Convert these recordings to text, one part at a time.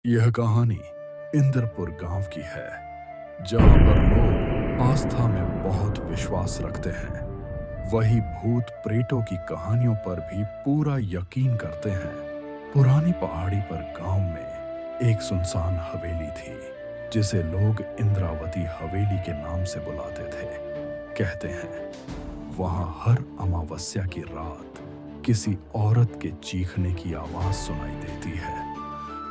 यह कहानी इंद्रपुर गांव की है, जहां पर लोग आस्था में बहुत विश्वास रखते हैं। वही भूत प्रेतों की कहानियों पर भी पूरा यकीन करते हैं। पुरानी पहाड़ी पर गांव में एक सुनसान हवेली थी, जिसे लोग इंद्रावती हवेली के नाम से बुलाते थे। कहते हैं वहां हर अमावस्या की रात किसी औरत के चीखने की आवाज सुनाई देती है।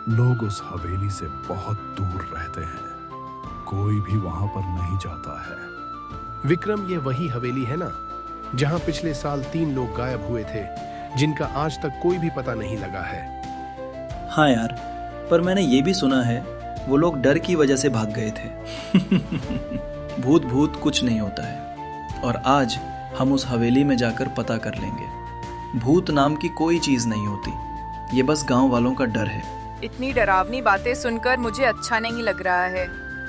लोग उस हवेली से बहुत दूर रहते हैं, कोई भी वहां पर नहीं जाता है। विक्रम, ये वही हवेली है ना, जहां पिछले साल 3 लोग गायब हुए थे, जिनका आज तक कोई भी पता नहीं लगा है। हाँ यार, पर मैंने ये भी सुना है वो लोग डर की वजह से भाग गए थे। भूत भूत कुछ नहीं होता है, और आज हम उस हवेली में जाकर पता कर लेंगे। भूत नाम की कोई चीज नहीं होती, ये बस गांव वालों का डर है। इतनी डरावनी बातें सुनकर मुझे अच्छा नहीं लग रहा है।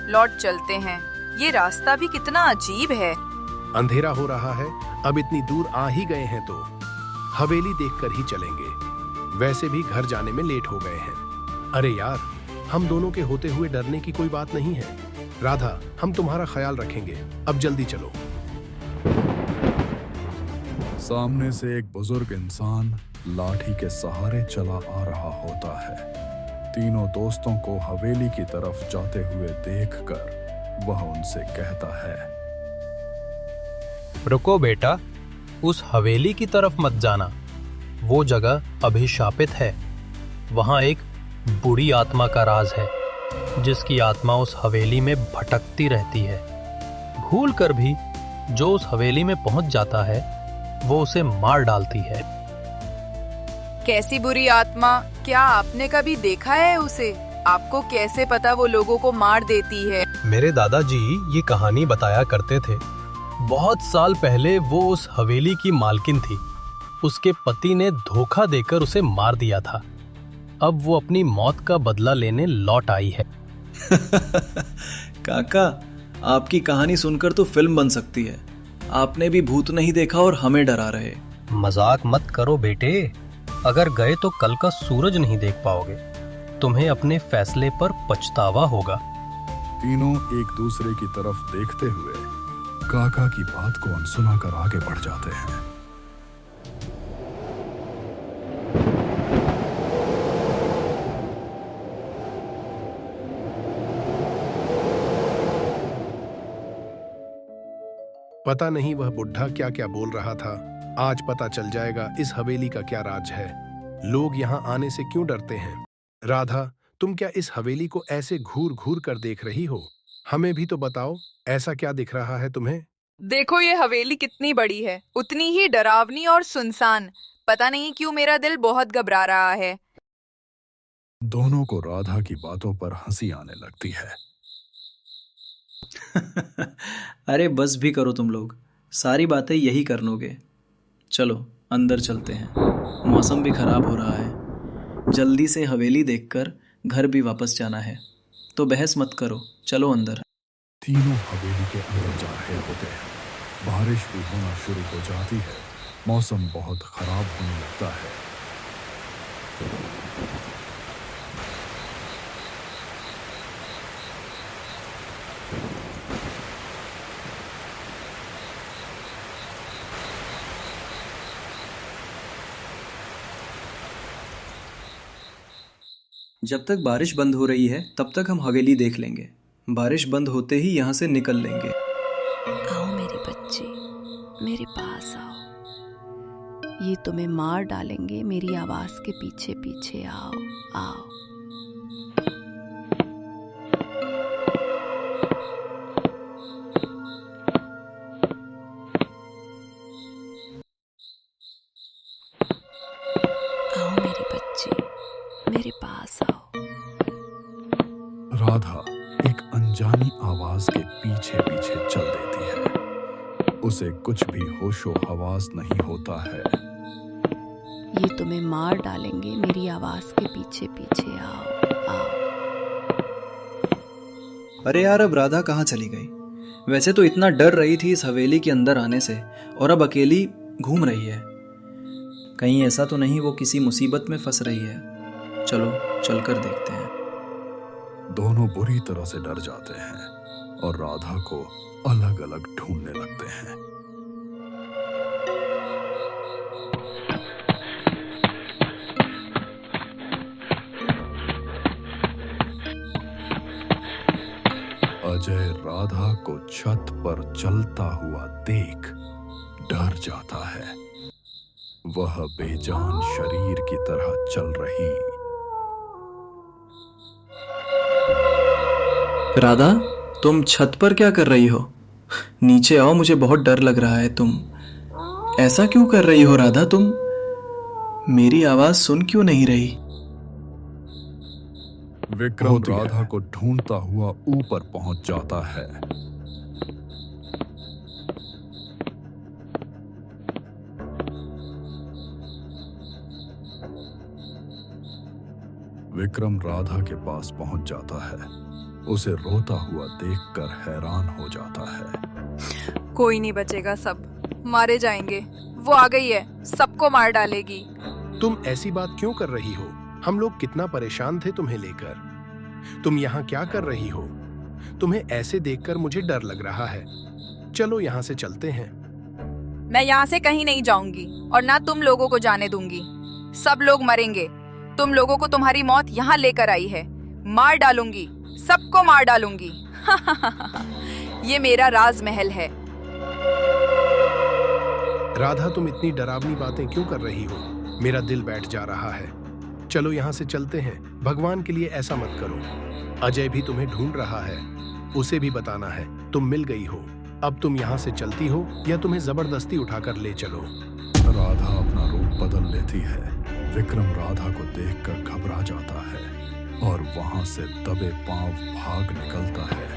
लौट चलते हैं, ये रास्ता भी कितना अजीब है। अंधेरा हो रहा है, अब इतनी दूर आ ही गए हैं तो हवेली देखकर ही चलेंगे। वैसे भी घर जाने में लेट हो गए हैं। अरे यार, हम दोनों के होते हुए डरने की कोई बात नहीं है। राधा, हम तुम्हारा ख्याल रखेंगे, अब जल्दी चलो। सामने से एक बुजुर्ग इंसान लाठी के सहारे चला आ रहा होता है। तीनों दोस्तों को हवेली की तरफ जाते हुए देखकर वह उनसे कहता है, रुको बेटा, उस हवेली की तरफ मत जाना। वो जगह अभिशापित है। वहां एक बुरी आत्मा का राज है, जिसकी आत्मा उस हवेली में भटकती रहती है। भूल कर भी जो उस हवेली में पहुंच जाता है, वो उसे मार डालती है। कैसी बुरी आत्मा? क्या आपने कभी देखा है उसे? आपको कैसे पता वो लोगों को मार देती है? मेरे दादाजी ये कहानी बताया करते थे। बहुत साल पहले वो उस हवेली की मालकिन थी। उसके पति ने धोखा देकर उसे मार दिया था। अब वो अपनी मौत का बदला लेने लौट आई है। काका, आपकी कहानी सुनकर तो फिल्म बन सकती है। आपने भी भूत नहीं देखा और हमें डरा रहे। मजाक मत करो बेटे, अगर गए तो कल का सूरज नहीं देख पाओगे। तुम्हें अपने फैसले पर पछतावा होगा। तीनों एक दूसरे की तरफ देखते हुए काका की बात को अनसुना कर आगे बढ़ जाते हैं। पता नहीं वह बुढ़ा क्या क्या बोल रहा था। आज पता चल जाएगा इस हवेली का क्या राज है। लोग यहाँ आने से क्यों डरते हैं। राधा, तुम क्या इस हवेली को ऐसे घूर घूर कर देख रही हो? हमें भी तो बताओ, ऐसा क्या दिख रहा है तुम्हें? देखो, ये हवेली कितनी बड़ी है, उतनी ही डरावनी और सुनसान। पता नहीं क्यों मेरा दिल बहुत घबरा रहा है। दोनों को राधा की बातों पर हंसी आने लगती है। अरे बस भी करो तुम लोग, सारी बातें यही कर लोगे। चलो अंदर चलते हैं, मौसम भी खराब हो रहा है। जल्दी से हवेली देखकर घर भी वापस जाना है, तो बहस मत करो, चलो अंदर। तीनों हवेली के अंदर जा रहे होते हैं। बारिश भी होना शुरू हो जाती है। मौसम बहुत खराब होने लगता है। जब तक बारिश बंद हो रही है तब तक हम हवेली देख लेंगे। बारिश बंद होते ही यहाँ से निकल लेंगे। आओ मेरे बच्चे, मेरे पास आओ। ये तुम्हें मार डालेंगे, मेरी आवाज के पीछे पीछे आओ आओ। आओ मेरे बच्चे, मेरे पास आओ। राधा एक अनजानी आवाज के पीछे पीछे चल देती है। उसे कुछ भी होशो हवास नहीं होता है। ये तुम्हें मार डालेंगे, मेरी आवाज के पीछे पीछे आओ आओ। अरे यार, अब राधा कहाँ चली गई? वैसे तो इतना डर रही थी इस हवेली के अंदर आने से, और अब अकेली घूम रही है। कहीं ऐसा तो नहीं वो किसी मुसीबत में फंस रही है? चलो चलकर देखते हैं। दोनों बुरी तरह से डर जाते हैं और राधा को अलग अलग ढूंढने लगते हैं। अजय राधा को छत पर चलता हुआ देख डर जाता है। वह बेजान शरीर की तरह चल रही। राधा, तुम छत पर क्या कर रही हो? नीचे आओ, मुझे बहुत डर लग रहा है। तुम ऐसा क्यों कर रही हो राधा? तुम मेरी आवाज सुन क्यों नहीं रही? विक्रम राधा को ढूंढता हुआ ऊपर पहुंच जाता है। विक्रम राधा के पास पहुंच जाता है। उसे रोता हुआ देखकर हैरान हो जाता है। कोई नहीं बचेगा, सब मारे जाएंगे। वो आ गई है, सबको मार डालेगी। तुम ऐसी बात क्यों कर रही हो? हम लोग कितना परेशान थे तुम्हें लेकर। तुम यहाँ क्या कर रही हो? तुम्हें ऐसे देखकर मुझे डर लग रहा है। चलो यहाँ से चलते हैं। मैं यहाँ से कहीं नहीं जाऊंगी और ना तुम लोगों को जाने दूंगी। सब लोग मरेंगे। तुम लोगों को तुम्हारी मौत यहाँ लेकर आई है। मार डालूंगी, सबको मार डालूंगी। ये मेरा राजमहल है। राधा, तुम इतनी डरावनी बातें क्यों कर रही हो? मेरा दिल बैठ जा रहा है। चलो यहाँ से चलते हैं। भगवान के लिए ऐसा मत करो। अजय भी तुम्हें ढूंढ रहा है। उसे भी बताना है तुम मिल गई हो। अब तुम यहाँ से चलती हो या तुम्हें जबरदस्ती उठाकर ले चलो। राधा अपना रूप बदल लेती है। विक्रम राधा को देखकर घबरा जाता है और वहां से दबे पांव भाग निकलता है।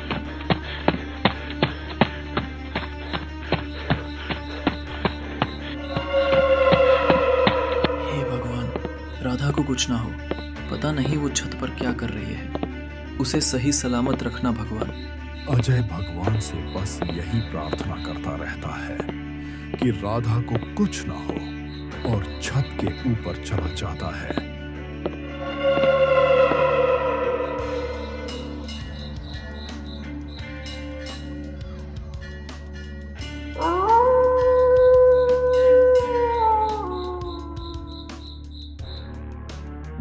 हे भगवान, राधा को कुछ ना हो। पता नहीं वो छत पर क्या कर रही है। उसे सही सलामत रखना भगवान। अजय भगवान से बस यही प्रार्थना करता रहता है कि राधा को कुछ ना हो और छत के ऊपर चला जाता है।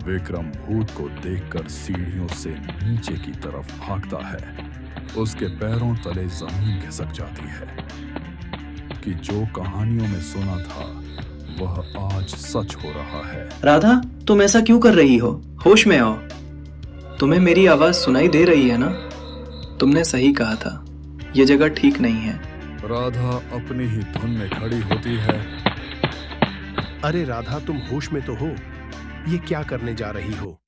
विक्रम भूत को देखकर सीढ़ियों से नीचे की तरफ भागता है। उसके पैरों तले जमीन खिसक जाती है कि जो कहानियों में सुना था वह आज सच हो रहा है। राधा, तुम ऐसा क्यों कर रही हो? होश में आओ। तुम्हें मेरी आवाज सुनाई दे रही है ना? तुमने सही कहा था, ये जगह ठीक नहीं है। राधा अपनी ही धुन में खड़ी होती है। अरे राधा, तुम होश में तो हो? ये क्या करने जा रही हो?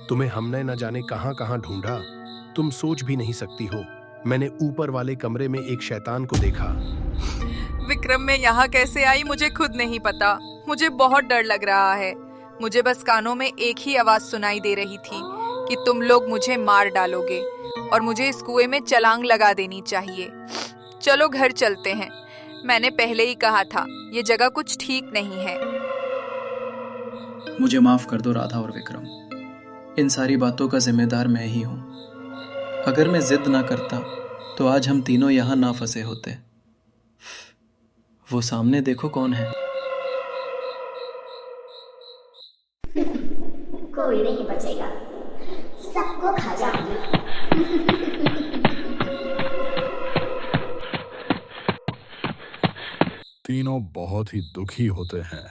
तुम्हें हमने न जाने कहां कहां ढूंढा। तुम सोच भी नहीं सकती हो। मैंने ऊपर वाले कमरे में एक शैतान को देखा। विक्रम, मैं यहाँ कैसे आई मुझे खुद नहीं पता। मुझे बहुत डर लग रहा है। मुझे बस कानों में एक ही आवाज सुनाई दे रही थी कि तुम लोग मुझे मार डालोगे और मुझे इस कुएं में छलांग लगा देनी चाहिए। चलो घर चलते हैं। मैंने पहले ही कहा था ये जगह कुछ ठीक नहीं है। मुझे माफ कर दो राधा और विक्रम। इन सारी बातों का जिम्मेदार मैं ही हूं। अगर मैं जिद ना करता तो आज हम तीनों यहां ना फंसे होते। वो सामने देखो कौन है। कोई नहीं बचेगा, सबको खा जाऊंगी। तीनों बहुत ही दुखी होते हैं।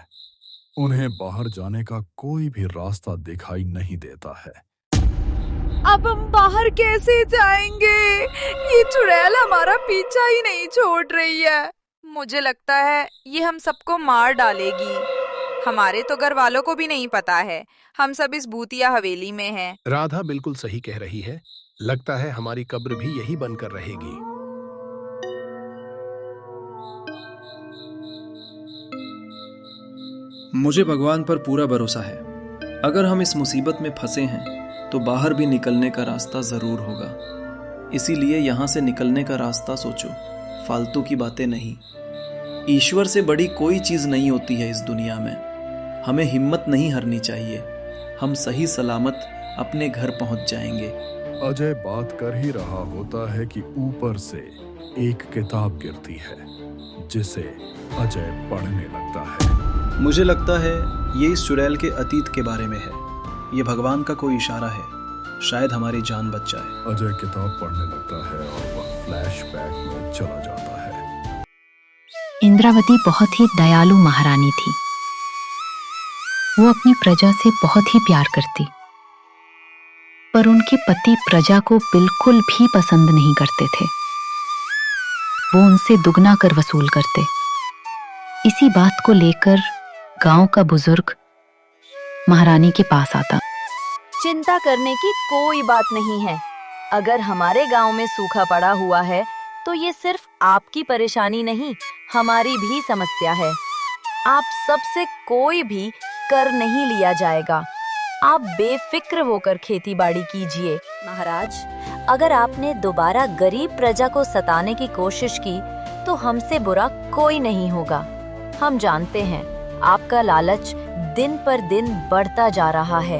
उन्हें बाहर जाने का कोई भी रास्ता दिखाई नहीं देता है। अब हम बाहर कैसे जाएंगे? ये चुड़ैल हमारा पीछा ही नहीं छोड़ रही है। मुझे लगता है ये हम सबको मार डालेगी। हमारे तो घर वालों को भी नहीं पता है हम सब इस भूतिया हवेली में हैं। राधा बिल्कुल सही कह रही है। लगता है हमारी कब्र भी यही बनकर रहेगी। मुझे भगवान पर पूरा भरोसा है। अगर हम इस मुसीबत में फंसे हैं तो बाहर भी निकलने का रास्ता जरूर होगा। इसीलिए यहाँ से निकलने का रास्ता सोचो, फालतू की बातें नहीं। ईश्वर से बड़ी कोई चीज नहीं होती है इस दुनिया में। हमें हिम्मत नहीं हारनी चाहिए। हम सही सलामत अपने घर पहुंच जाएंगे। अजय बात कर ही रहा होता है कि ऊपर से एक किताब गिरती है जिसे अजय पढ़ने लगता है। मुझे लगता है ये इस चुड़ैल के अतीत के बारे में है। ये भगवान का कोई इशारा है, शायद हमारी जान बच जाए। अजय किताब पढ़ने लगता है और वह फ्लैशबैक में चला जाता है। इंद्रावती बहुत ही दयालु महारानी थी। वो अपनी प्रजा से बहुत ही प्यार करती, पर उनके पति प्रजा को बिल्कुल भी पसंद नहीं करते थे। वो उनसे दुगना कर वसूल करते। इसी बात को लेकर गांव का बुजुर्ग महारानी के पास आता। चिंता करने की कोई बात नहीं है। अगर हमारे गांव में सूखा पड़ा हुआ है तो ये सिर्फ आपकी परेशानी नहीं, हमारी भी समस्या है। आप सबसे कोई भी कर नहीं लिया जाएगा। आप बेफिक्र होकर खेती बाड़ी कीजिए। महाराज, अगर आपने दोबारा गरीब प्रजा को सताने की कोशिश की तो हमसे बुरा कोई नहीं होगा। हम जानते हैं आपका लालच दिन पर दिन बढ़ता जा रहा है।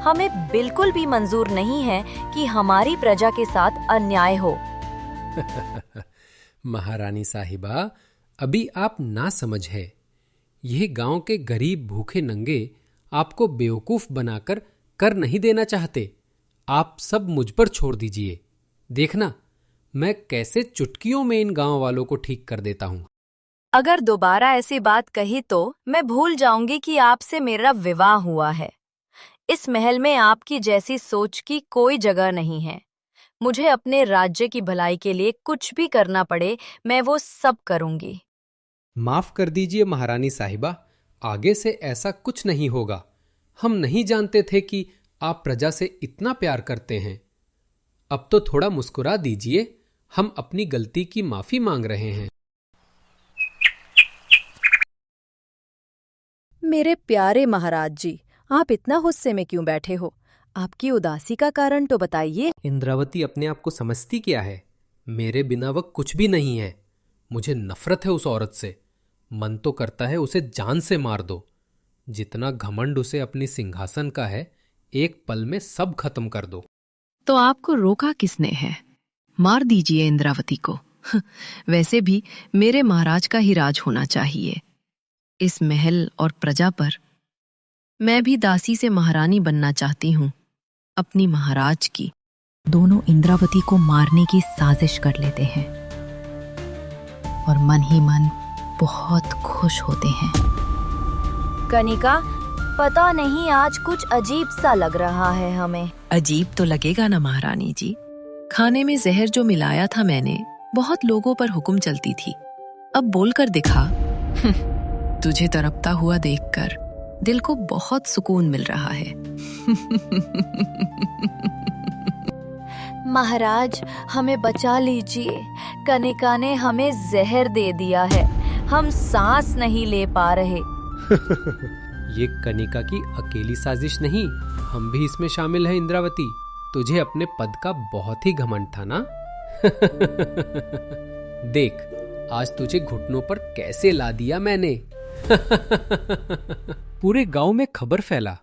हमें बिल्कुल भी मंजूर नहीं है कि हमारी प्रजा के साथ अन्याय हो। महारानी साहिबा, अभी आप ना समझ है। यह गांव के गरीब भूखे नंगे आपको बेवकूफ बनाकर कर नहीं देना चाहते। आप सब मुझ पर छोड़ दीजिए। देखना मैं कैसे चुटकियों में इन गांव वालों को ठीक कर देता हूँ। अगर दोबारा ऐसी बात कही तो मैं भूल जाऊंगी कि आपसे मेरा विवाह हुआ है। इस महल में आपकी जैसी सोच की कोई जगह नहीं है। मुझे अपने राज्य की भलाई के लिए कुछ भी करना पड़े, मैं वो सब करूंगी। माफ कर दीजिए महारानी साहिबा, आगे से ऐसा कुछ नहीं होगा। हम नहीं जानते थे कि आप प्रजा से इतना प्यार करते हैं। अब तो थोड़ा मुस्कुरा दीजिए, हम अपनी गलती की माफी मांग रहे हैं। मेरे प्यारे महाराज जी, आप इतना गुस्से में क्यों बैठे हो? आपकी उदासी का कारण तो बताइए। इंद्रावती अपने आप को समझती क्या है? मेरे बिना वह कुछ भी नहीं है। मुझे नफरत है उस औरत से। मन तो करता है उसे जान से मार दो। जितना घमंड उसे अपनी सिंहासन का है, एक पल में सब खत्म कर दो। तो आपको रोका किसने है? मार दीजिए इंद्रावती को। वैसे भी मेरे महाराज का ही राज होना चाहिए इस महल और प्रजा पर। मैं भी दासी से महारानी बनना चाहती हूँ, अपनी महाराज की। दोनों इंद्रावती को मारने की साजिश कर लेते हैं और मन ही मन बहुत खुश होते हैं। कनिका, पता नहीं आज कुछ अजीब सा लग रहा है हमें। अजीब तो लगेगा ना महारानी जी। खाने में जहर जो मिलाया था मैंने, बहुत लोगों पर हुक्म चलती थी। अब बोलकर दिखा। तुझे तड़पता हुआ देखकर दिल को बहुत सुकून मिल रहा है। महाराज, हमें बचा लीजिए। कनिका ने हमें जहर दे दिया है। हम सांस नहीं ले पा रहे। ये कनिका की अकेली साजिश नहीं, हम भी इसमें शामिल हैं। इंद्रावती, तुझे अपने पद का बहुत ही घमंड था ना? देख, आज तुझे घुटनों पर कैसे ला दिया मैंने। पूरे गांव में खबर फैला,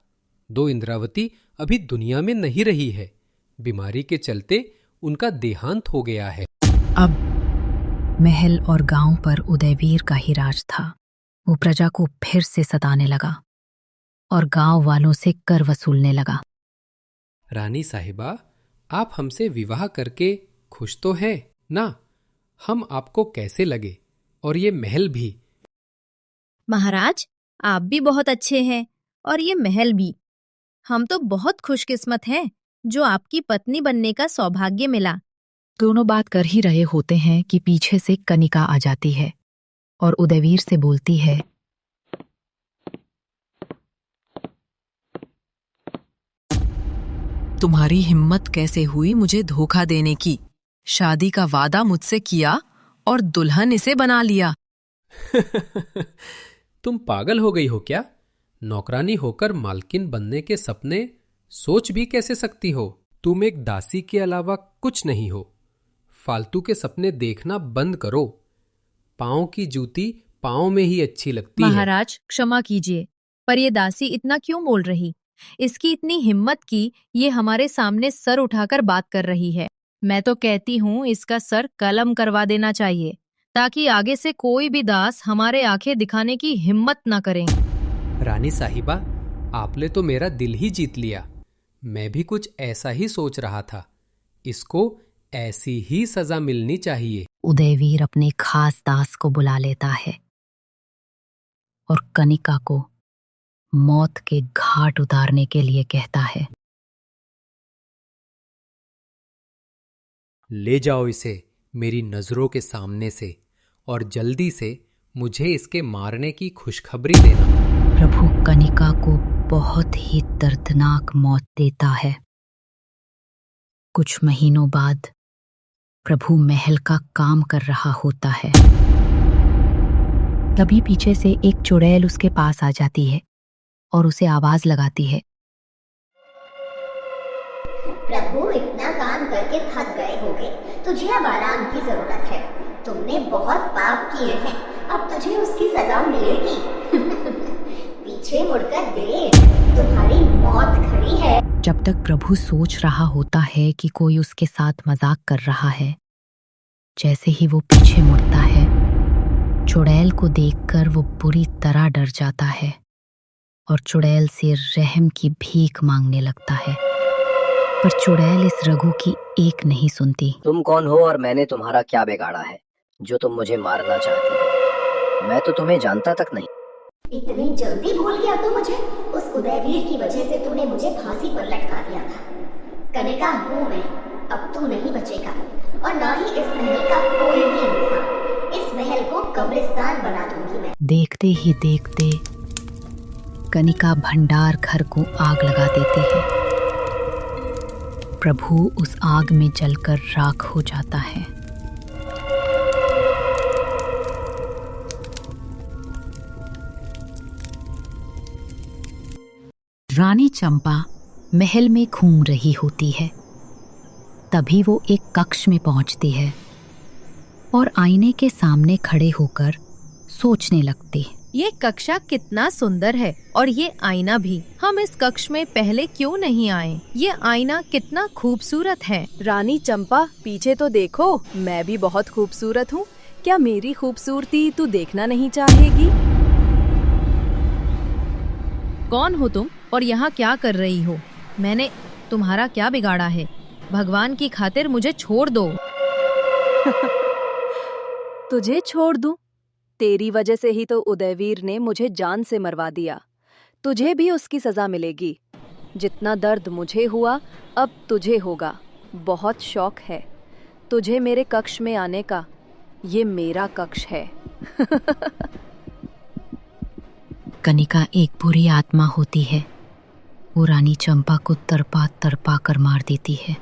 2 इंद्रावती अभी दुनिया में नहीं रही है। बीमारी के चलते उनका देहांत हो गया है। अब महल और गांव पर उदयवीर का ही राज था। वो प्रजा को फिर से सताने लगा और गांव वालों से कर वसूलने लगा। रानी साहिबा, आप हमसे विवाह करके खुश तो हैं ना? हम आपको कैसे लगे? और ये महल भी। महाराज, आप भी बहुत अच्छे हैं और ये महल भी। हम तो बहुत खुशकिस्मत हैं जो आपकी पत्नी बनने का सौभाग्य मिला। दोनों बात कर ही रहे होते हैं कि पीछे से कनिका आ जाती है और उदयवीर से बोलती है, तुम्हारी हिम्मत कैसे हुई मुझे धोखा देने की? शादी का वादा मुझसे किया और दुल्हन इसे बना लिया। तुम पागल हो गई हो क्या? नौकरानी होकर मालकिन बनने के सपने सोच भी कैसे सकती हो? तुम एक दासी के अलावा कुछ नहीं हो। फालतू के सपने देखना बंद करो। पाँव की जूती पाँव में ही अच्छी लगती है। महाराज, क्षमा कीजिए, पर ये दासी इतना क्यों बोल रही? इसकी इतनी हिम्मत की ये हमारे सामने सर उठाकर बात कर रही है। मैं तो कहती हूँ इसका सर कलम करवा देना चाहिए ताकि आगे से कोई भी दास हमारे आंखें दिखाने की हिम्मत ना करें। रानी साहिबा, आपने तो मेरा दिल ही जीत लिया। मैं भी कुछ ऐसा ही सोच रहा था। इसको ऐसी ही सजा मिलनी चाहिए। उदयवीर अपने खास दास को बुला लेता है और कनिका को मौत के घाट उतारने के लिए कहता है। ले जाओ इसे मेरी नजरों के सामने से और जल्दी से मुझे इसके मारने की खुशखबरी देना। प्रभु कनिका को बहुत ही दर्दनाक मौत देता है। कुछ महीनों बाद प्रभु महल का काम कर रहा होता है। तभी पीछे से एक चुड़ैल उसके पास आ जाती है और उसे आवाज लगाती है। प्रभु, इतना काम करके थक गए होगे, तुझे अब आराम की जरूरत है। तुमने बहुत पाप किए हैं, अब तुझे उसकी सजा मिलेगी। पीछे मुड़कर देख, तुम्हारी मौत खड़ी है। जब तक प्रभु सोच रहा होता है कि कोई उसके साथ मजाक कर रहा है, जैसे ही वो पीछे मुड़ता है, चुड़ैल को देखकर वो बुरी तरह डर जाता है और चुड़ैल से रहम की भीख मांगने लगता है। पर चुड़ैल इस रघु की एक नहीं सुनती। तुम कौन हो और मैंने तुम्हारा क्या बिगाड़ा है जो तुम मुझे मारना चाहती हो? मैं तो तुम्हें जानता तक नहीं। इतनी जल्दी भूल गया तू मुझे? उस उदयवीर की वजह से तूने मुझे फांसी पर लटका दिया था। कनिका हूँ मैं, अब तू नहीं बचेगा और ना ही इस महल का कोई भी इंसान। इस महल को कब्रिस्तान बना दूंगी मैं। देखते ही देखते कनिका भंडार घर को आग लगा देती है। प्रभु उस आग में जलकर राख हो जाता है। रानी चंपा महल में घूम रही होती है। तभी वो एक कक्ष में पहुंचती है और आईने के सामने खड़े होकर सोचने लगती। ये कक्षा कितना सुंदर है और ये आईना भी। हम इस कक्ष में पहले क्यों नहीं आए? ये आईना कितना खूबसूरत है। रानी चंपा, पीछे तो देखो, मैं भी बहुत खूबसूरत हूँ। क्या मेरी खूबसूरती तू देखना नहीं चाहेगी? कौन हो तुम और यहाँ क्या कर रही हो? मैंने तुम्हारा क्या बिगाड़ा है? भगवान की खातिर मुझे छोड़ दो। तुझे छोड़ दूं? तेरी वजह से ही तो उदयवीर ने मुझे जान से मरवा दिया। तुझे भी उसकी सजा मिलेगी। जितना दर्द मुझे हुआ अब तुझे होगा। बहुत शौक है तुझे मेरे कक्ष में आने का। ये मेरा कक्ष है। कनिका एक बुरी आत्मा होती है। वो रानी चंपा को तरपा तरपा कर मार देती है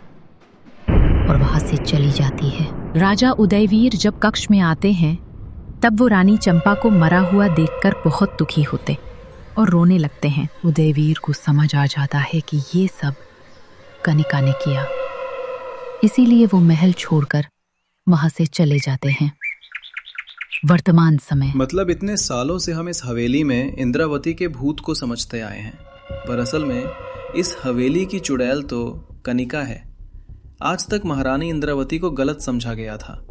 और वहां से चली जाती है। राजा उदयवीर जब कक्ष में आते हैं तब वो रानी चंपा को मरा हुआ देखकर बहुत दुखी होते और रोने लगते हैं। उदयवीर को समझ आ जाता है कि ये सब कनिका ने किया, इसीलिए वो महल छोड़कर वहां से चले जाते हैं। वर्तमान समय। मतलब इतने सालों से हम इस हवेली में इंद्रावती के भूत को समझते आए हैं, पर असल में इस हवेली की चुड़ैल तो कनिका है। आज तक महारानी इंद्रावती को गलत समझा गया था।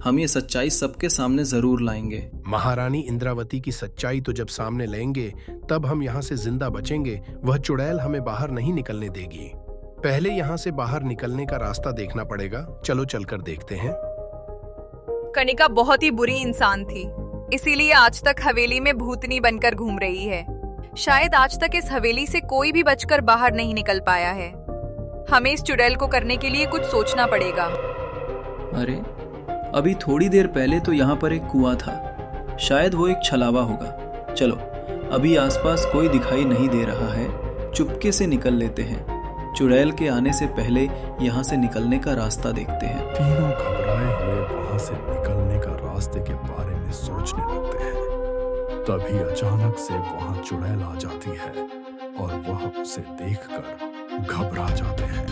हम ये सच्चाई सबके सामने जरूर लाएंगे। महारानी इंद्रावती की सच्चाई तो जब सामने लाएंगे तब हम यहाँ से जिंदा बचेंगे। वह चुड़ैल हमें बाहर नहीं निकलने देगी। पहले यहाँ से बाहर निकलने का रास्ता देखना पड़ेगा। चलो चलकर देखते हैं। कनिका बहुत ही बुरी इंसान थी, इसीलिए आज तक हवेली में भूतनी बनकर घूम रही है। शायद आज तक इस हवेली से कोई भी बचकर बाहर नहीं निकल पाया है। हमें इस चुड़ैल को करने के लिए कुछ सोचना पड़ेगा। अरे अभी थोड़ी देर पहले तो यहाँ पर एक कुआं था, शायद वो एक छलावा होगा। चलो, अभी आसपास कोई दिखाई नहीं दे रहा है, चुपके से निकल लेते हैं। चुड़ैल के आने से पहले यहाँ से निकलने का रास्ता देखते हैं। तीनों घबराए हुए वहां से निकलने का रास्ते के बारे में सोचने लगते हैं। तभी अचानक से वहां चुड़ैल आ जाती है और वह उसे देखकर घबरा जाते हैं।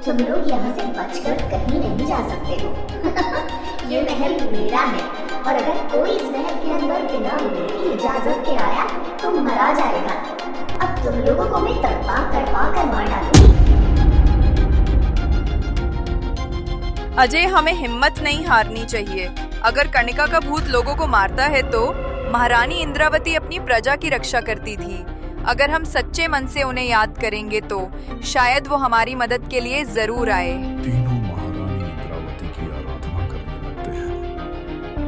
तुम लोग यहाँ से बचकर कहीं नहीं जा सकते हो। ये महल मेरा है और अगर कोई इस महल के अंदर बिना मेरी इजाजत के आया तो मरा जाएगा। अब तुम लोगों को मैं तड़पा तड़पा कर मार डालूंगी। अजय, हमें हिम्मत नहीं हारनी चाहिए। अगर कनिका का भूत लोगों को मारता है तो महारानी इंद्रावती अपनी प्रजा की रक्षा करती थी। अगर हम सच्चे मन से उन्हें याद करेंगे तो शायद वो हमारी मदद के लिए जरूर आए। तीनों महारानी इंद्रावती की आराधना करने लगते हैं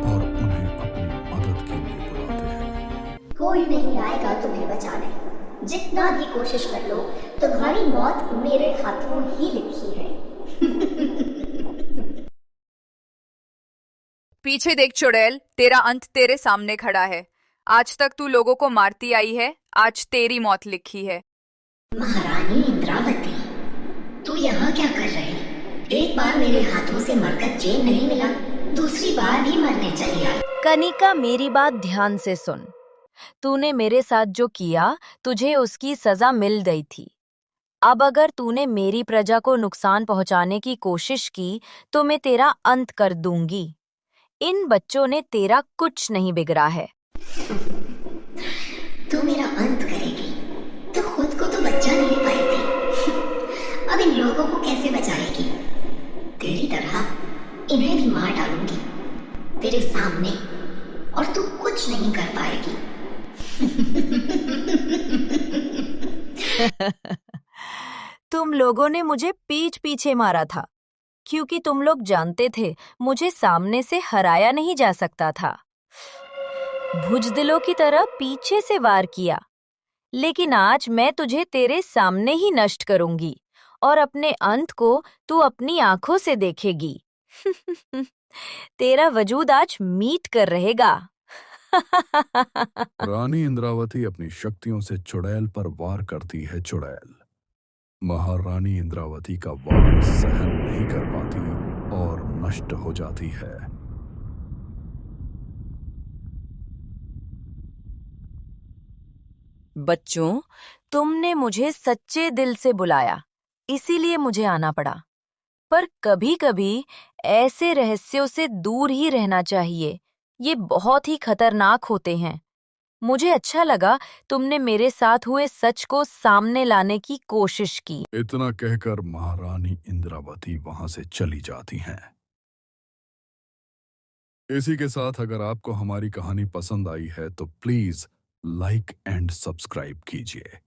और उन्हें अपनी मदद के लिए बुलाते हैं। कोई नहीं आएगा तुम्हें बचाने। जितना भी कोशिश कर लो, तुम्हारी मौत मेरे हाथों ही लिखी है। पीछे देख चुड़ैल, तेरा अंत तेरे सामने खड़ा है। आज तक तू लोगों को मारती आई है, आज तेरी मौत लिखी है। महारानी इंद्रावती, तू यहाँ क्या कर रही? एक बार मेरे हाथों से मरकर चैन नहीं मिला, दूसरी बार भी मरने चली आई। कनिका, मेरी बात ध्यान से सुन। तूने मेरे साथ जो किया, तुझे उसकी सजा मिल गई थी। अब अगर तूने मेरी प्रजा को नुकसान पहुंचाने की कोशिश की तो मैं तेरा अंत कर दूंगी। इन बच्चों ने तेरा कुछ नहीं बिगड़ा है। तू मेरा अंत करेगी तो खुद को तो बचा नहीं पाई थी। अब इन लोगों को कैसे बचाएगी? तेरी तरह इन्हें भी मार डालूंगी तेरे सामने, और तू कुछ नहीं कर पाएगी। तुम लोगों ने मुझे पीठ पीछे मारा था क्योंकि तुम लोग जानते थे मुझे सामने से हराया नहीं जा सकता था। बुज़दिलों की तरह पीछे से वार किया, लेकिन आज मैं तुझे तेरे सामने ही नष्ट करूंगी और अपने अंत को तू अपनी आंखों से देखेगी। तेरा वजूद आज मीट कर रहेगा। रानी इंद्रावती अपनी शक्तियों से चुड़ैल पर वार करती है। चुड़ैल महारानी इंद्रावती का वार सहन नहीं कर पाती और नष्ट हो जाती है। बच्चों, तुमने मुझे सच्चे दिल से बुलाया, इसीलिए मुझे आना पड़ा। पर कभी-कभी ऐसे रहस्यों से दूर ही रहना चाहिए। ये बहुत ही खतरनाक होते हैं। मुझे अच्छा लगा तुमने मेरे साथ हुए सच को सामने लाने की कोशिश की। इतना कहकर महारानी इंद्रावती वहां से चली जाती हैं। इसी के साथ अगर आपको हमारी कहानी पसंद आई है तो प्लीज लाइक एंड सब्सक्राइब कीजिए।